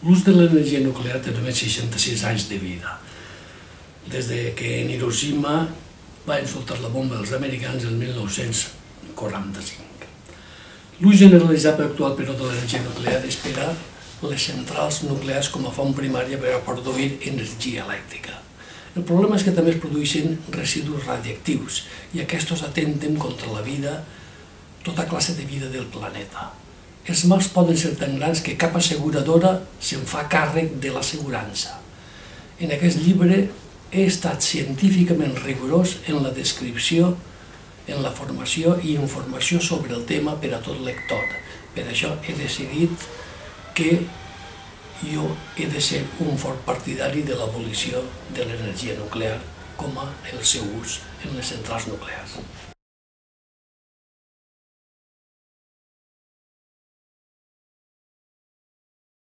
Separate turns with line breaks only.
L'ús de l'energia nuclear té només 66 anys de vida, des que en Hiroshima va insultar la bomba als americans el 1945. L'ús generalitzat actual, però, de l'energia nuclear és per a les centrals nuclears com a font primària per a produir energia elèctrica. El problema és que també es produeixen residus radiactius i aquests atempten contra la vida, tota classe de vida del planeta. Els mals poden ser tan grans que cap asseguradora se'n fa càrrec de l'assegurança. En aquest llibre he estat científicament rigorós en la descripció, en la formació i informació sobre el tema per a tot lector. Per això he decidit que jo he de ser un fort partidari de l'abolició de l'energia nuclear com a el seu ús en les centrals nuclears.